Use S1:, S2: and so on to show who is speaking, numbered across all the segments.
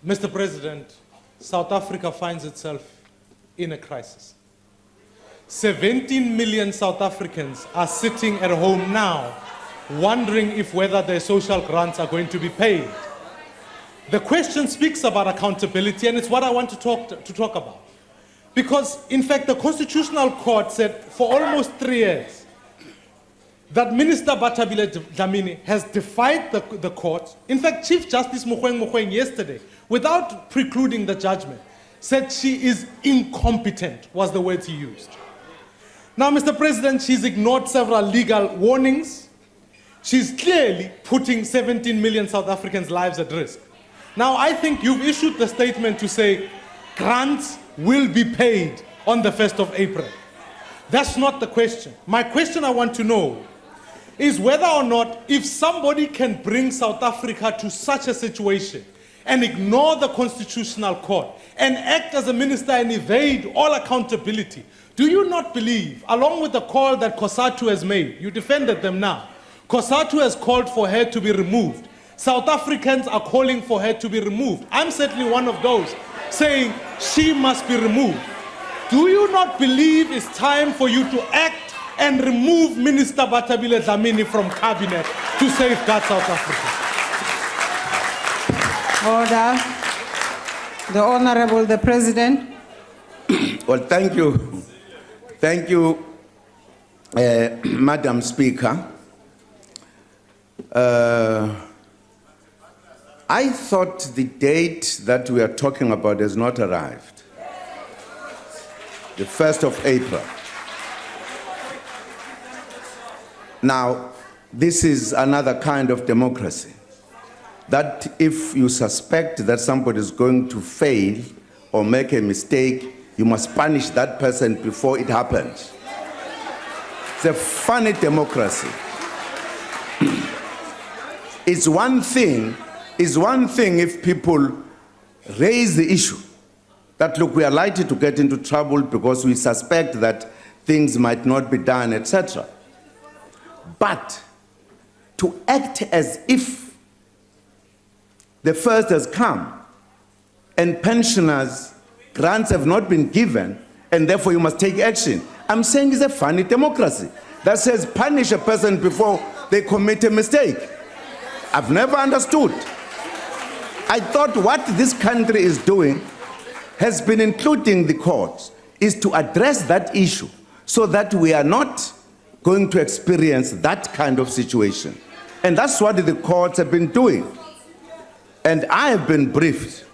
S1: Mr. President, South Africa finds itself in a crisis. 17 million South Africans are sitting at home now, wondering if whether their social grants are going to be paid. The question speaks about accountability, and it's what I want to talk about. Because, in fact, the Constitutional Court said for almost 3 years that Minister Bathabile Dlamini has defied the court. In fact, Chief Justice Mogoeng yesterday, without precluding the judgment, said she is incompetent, was the words he used. Now, Mr. President, she's ignored several legal warnings. She's clearly putting 17 million South Africans' lives at risk. Now, I think you've issued the statement to say grants will be paid on the 1st of April. That's not the question. My question I want to know is whether or not, if somebody can bring South Africa to such a situation and ignore the Constitutional Court and act as a minister and evade all accountability, do you not believe, along with the call that COSATU has made, you defended them now, COSATU has called for her to be removed. South Africans are calling for her to be removed. I'm certainly one of those saying she must be removed. Do you not believe it's time for you to act and remove Minister Bathabile Dlamini from cabinet to safeguard South Africa?
S2: Order. The Honorable the President.
S3: Well, thank you. Thank you, Madam Speaker. I thought the date that we are talking about has not arrived. The 1st of April. Now, this is another kind of democracy. That if you suspect that somebody is going to fail or make a mistake, you must punish that person before it happens. It's a funny democracy. It's one thing if people raise the issue that, look, we are likely to get into trouble because we suspect that things might not be done, etc. But to act as if the first has come and pensioners' grants have not been given and therefore you must take action, I'm saying it's a funny democracy that says punish a person before they commit a mistake. I've never understood. I thought what this country is doing has been, including the courts, is to address that issue so that we are not going to experience that kind of situation. And that's what the courts have been doing. And I have been briefed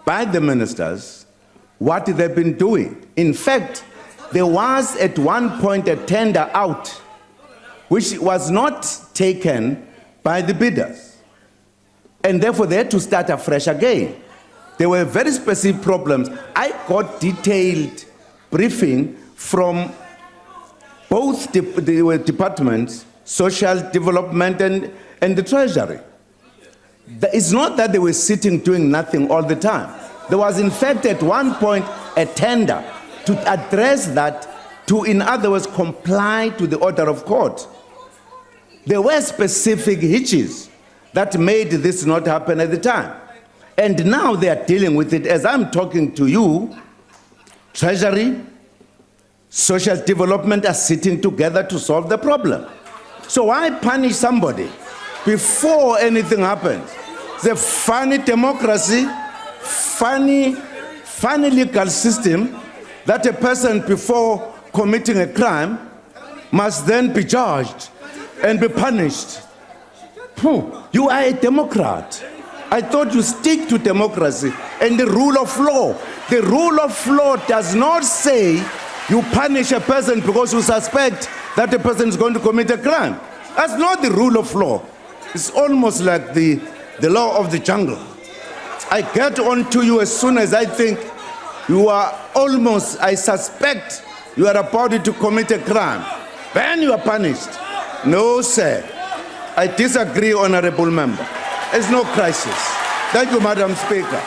S3: by the ministers what they've been doing. In fact, there was at one point a tender out which was not taken by the bidders. And therefore they had to start afresh again. There were very specific problems. I got detailed briefing from both the departments, social development and the treasury. It's not that they were sitting doing nothing all the time. There was in fact at one point a tender to address that, to in other words comply to the order of court. There were specific hitches that made this not happen at the time. And now they are dealing with it as I'm talking to you. Treasury, social development are sitting together to solve the problem. So why punish somebody before anything happens? It's a funny democracy, funny legal system that a person before committing a crime must then be charged and be punished. You are a Democrat. I thought you stick to democracy and the rule of law. The rule of law does not say you punish a person because you suspect that a person is going to commit a crime. That's not the rule of law. It's almost like the law of the jungle. I get on to you as soon as I think you are almost, I suspect you are about to commit a crime. Then you are punished. No, sir. I disagree, Honorable Member. There's no crisis. Thank you, Madam Speaker.